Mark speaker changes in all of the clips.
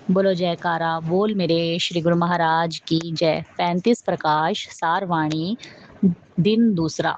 Speaker 1: बोलो जयकारा बोल मेरे श्री गुरु महाराज की जय। 35 प्रकाश सारवाणी दिन दूसरा।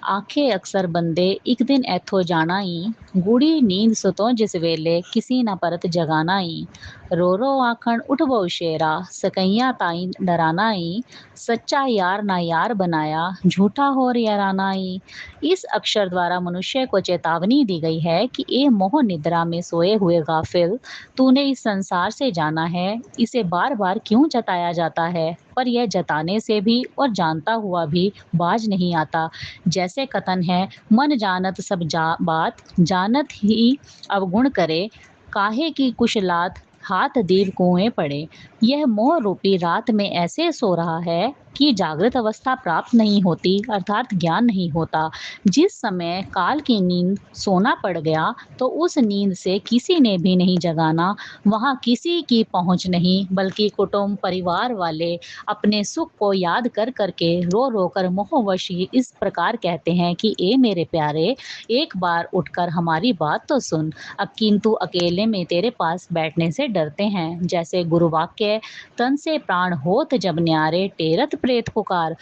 Speaker 1: आखे अक्सर बंदे एक दिन ऐथो जाना ही, गूढ़ी नींद सुतो जिस वेले किसी न परत जगाना ही। रो रो आखण उठ वो शेरा सकैया ताई डराना ही। सच्चा यार ना यार बनाया झूठा हो याराना ही। इस अक्षर द्वारा मनुष्य को चेतावनी दी गई है कि ए मोह निद्रा में सोए हुए गाफिल, तूने इस संसार से जाना है, इसे बार बार क्यों जताया जाता है, पर यह जताने से भी और जानता हुआ भी बाज नहीं आता। जैसे कथन है, मन जानत सब बात जानत ही अवगुण करे, काहे की कुशलात हाथ दीप कुएं पड़े। यह मोह रूपी रात में ऐसे सो रहा है कि जागृत अवस्था प्राप्त नहीं होती, अर्थात ज्ञान नहीं होता। जिस समय काल की नींद सोना पड़ गया तो उस नींद से किसी ने भी नहीं जगाना। वहाँ किसी की पहुँच नहीं, बल्कि कुटुंब परिवार वाले अपने सुख को याद कर करके रो रो कर मोहवश इस प्रकार कहते हैं कि ए मेरे प्यारे, एक बार उठकर हमारी बात तो सुन। अब किंतु अकेले में तेरे पास बैठने से डरते हैं। जैसे गुरु वाक्य, तन से प्राण होत जब न्यारे टेरत प्रेत पुकार।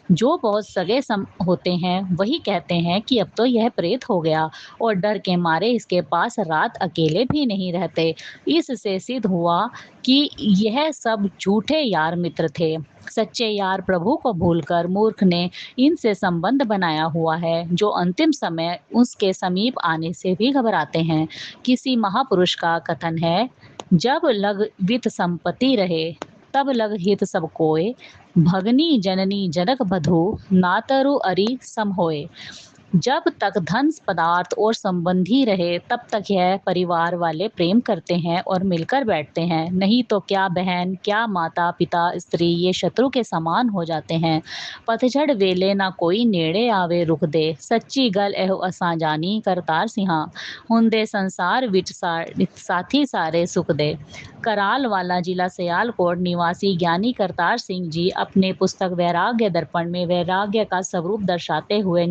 Speaker 1: जो बहुत सगे होते हैं वही कहते हैं कि अब तो यह प्रेत हो गया, और डर के मारे इसके पास रात अकेले भी नहीं रहते। इससे सिद्ध हुआ कि यह सब झूठे यार मित्र थे। सच्चे यार प्रभु को भूलकर मूर्ख ने इनसे संबंध बनाया हुआ है, जो अंतिम समय उसके समीप आने से भी घबराते हैं। किसी महापुरुष का कथन है, जब लग वित संपत्ति रहे तब लग हित सब कोय, भगनी जननी जनक बधू नातरु अरि सम होए। जब तक धन पदार्थ और संबंधी रहे तब तक यह परिवार वाले प्रेम करते हैं और मिलकर बैठते हैं, नहीं तो क्या बहन क्या माता पिता स्त्री ये शत्रु के समान हो जाते हैं। पतझड़ वेले ना कोई नेड़े आवे रुक दे, सच्ची गल एहो असां जानी करतार सिंहा, हुंदे संसार विच साथी सारे सुख दे। कराल वाला जिला सियालकोट निवासी ज्ञानी करतार सिंह जी अपने पुस्तक वैराग्य दर्पण में वैराग्य का स्वरूप दर्शाते हुए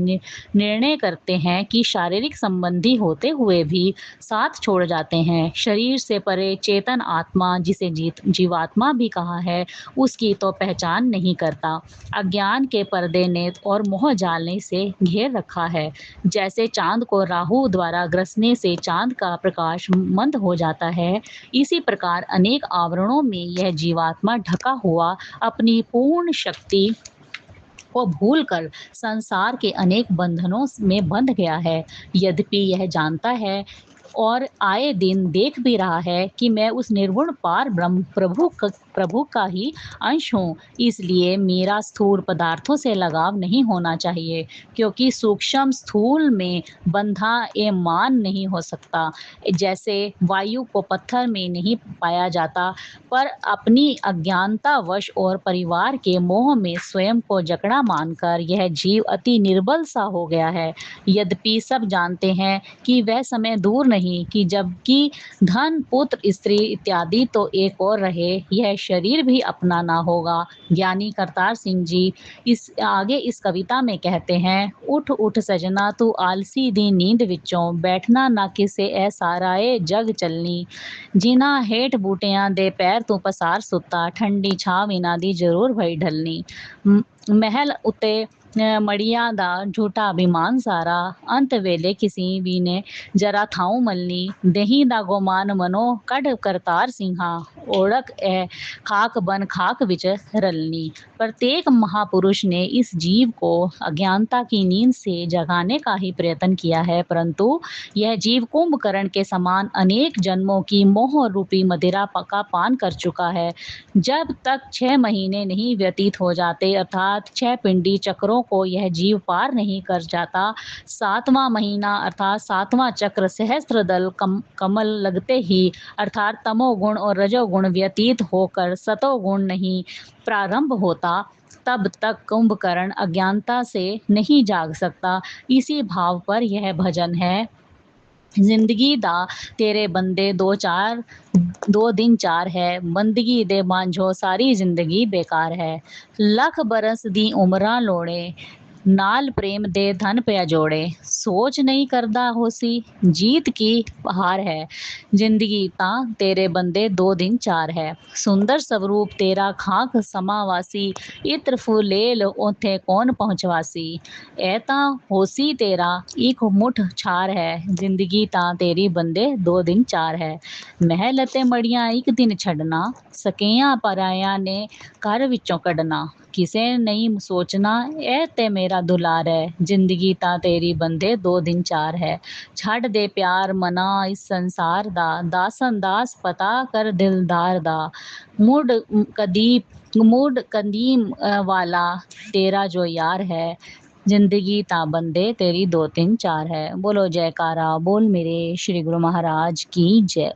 Speaker 1: निर्णय करते हैं कि शारीरिक संबंधी होते हुए भी साथ छोड़ जाते हैं। शरीर से परे चेतन आत्मा, जिसे जीवात्मा भी कहा है, उसकी तो पहचान नहीं करता। अज्ञान के पर्दे ने और मोह जालने से घेर रखा है। जैसे चांद को राहु द्वारा ग्रसने से चांद का प्रकाश मंद हो जाता है, इसी प्रकार अनेक आवरणों में यह जीवात्मा ढका हुआ अपनी पूर्ण शक्ति को भूलकर संसार के अनेक बंधनों में बंध गया है। यद्यपि यह जानता है और आए दिन देख भी रहा है कि मैं उस निर्गुण पार ब्रह्म प्रभु का ही अंश हूँ, इसलिए मेरा स्थूल पदार्थों से लगाव नहीं होना चाहिए, क्योंकि सूक्ष्म स्थूल में बंधा ए मान नहीं हो सकता। जैसे वायु को पत्थर में नहीं पाया जाता, पर अपनी अज्ञानतावश और परिवार के मोह में स्वयं को जकड़ा मानकर यह जीव अति निर्बल सा हो गया है। यद्यपि सब जानते हैं कि वह समय दूर नहीं कि जबकि धन पुत्र स्त्री इत्यादि तो एक और रहे, यह शरीर भी अपना ना होगा। ज्ञानी करतार सिंह जी इस आगे इस कविता में कहते हैं, उठ उठ सजना तू आलसी दी नींद विचों, बैठना ना किसे ए साराए जग चलनी, जिन्हां हेठ बूटियां दे पैर तू पसार सुता, ठंडी छाव इना दी जरूर भई ढलनी। महल उते मड़िया दा झूठा अभिमान सारा, अंत वेले किसी भी ने जरा थाऊ मलनी, दही दा गोमान मनो कढ़ करतार सिंहा, ओढ़क ए खाक बन खाक विच रलनी। प्रत्येक महापुरुष ने इस जीव को अज्ञानता की नींद से जगाने का ही प्रयत्न किया है, परंतु यह जीव कुंभकर्ण के समान अनेक जन्मों की मोह रूपी मदिरा का पान कर चुका है। जब तक 6 महीने नहीं व्यतीत हो जाते, अर्थात 6 पिंडी चक्रों को यह जीव पार नहीं कर जाता, 7वां महीना अर्थात 7वां चक्र सहस्त्र दल कमल लगते ही, अर्थात तमोगुण और रजोगुण व्यतीत होकर सतोगुण नहीं प्रारंभ होता, तब तक कुंभकर्ण अज्ञानता से नहीं जाग सकता। इसी भाव पर यह भजन है, जिंदगी दा तेरे बंदे दो दिन चार है, बंदगी दे मांझो सारी जिंदगी बेकार है, लख बरस दी उमरां लोड़े, ਨਾਲ ਪ੍ਰੇਮ ਦੇ ਧਨ ਪਿਆ ਜੋੜੇ, ਸੋਚ ਨਹੀਂ ਕਰਦਾ ਹੋਸੀ, ਜੀਤ ਕੀ ਹਾਰ ਹੈ। ਜ਼ਿੰਦਗੀ ਤਾਂ ਤੇਰੇ ਬੰਦੇ ਦੋ ਦਿਨ ਚਾਰ ਹੈ। ਸੁੰਦਰ ਸਵਰੂਪ ਤੇਰਾ ਖਾਕ ਸਮਾਵਾਸੀ, ਇਤਰ ਫੁਲੇਲ ਉੱਥੇ ਕੌਣ ਪਹੁੰਚਵਾਸੀ। ਇਹ ਤਾਂ ਹੋਸੀ ਤੇਰਾ ਇੱਕ ਮੁੱਠ ਛਾਰ ਹੈ। ਜ਼ਿੰਦਗੀ ਤਾਂ ਤੇਰੀ ਬੰਦੇ ਦੋ ਦਿਨ ਚਾਰ ਹੈ। ਮਹਿਲ ਅਤੇ ਮੜੀਆਂ ਇੱਕ ਦਿਨ ਛੱਡਣਾ, ਸਕੀਆਂ ਪਰਾਇਆਂ ਨੇ ਘਰ ਵਿੱਚੋਂ ਕੱਢਣਾ। ਕਿਸੇ ਨਹੀਂ ਸੋਚਣਾ ਇਹ ਤੇ ਮੇਰਾ ਦੁਲਾਰ ਹੈ। ਜ਼ਿੰਦਗੀ ਤਾਂ ਤੇਰੀ ਬੰਦੇ ਦੋ ਦਿਨ ਚਾਰ ਹੈ। ਛੱਡ ਦੇ ਪਿਆਰ ਮਨਾ ਇਸ ਸੰਸਾਰ ਦਾ, ਦਾਸਨ ਦਾਸ ਪਤਾ ਕਰ ਦਿਲਦਾਰ ਦਾ। ਮੁੜ ਕਦੀਮ ਵਾਲਾ ਤੇਰਾ ਜੋ ਯਾਰ ਹੈ। ਜ਼ਿੰਦਗੀ ਤਾਂ ਬੰਦੇ ਤੇਰੀ ਦੋ ਤਿੰਨ ਚਾਰ ਹੈ। ਬੋਲੋ ਜੈਕਾਰਾ, ਬੋਲ ਮੇਰੇ ਸ਼੍ਰੀ ਗੁਰੂ ਮਹਾਰਾਜ ਕੀ ਜੈ।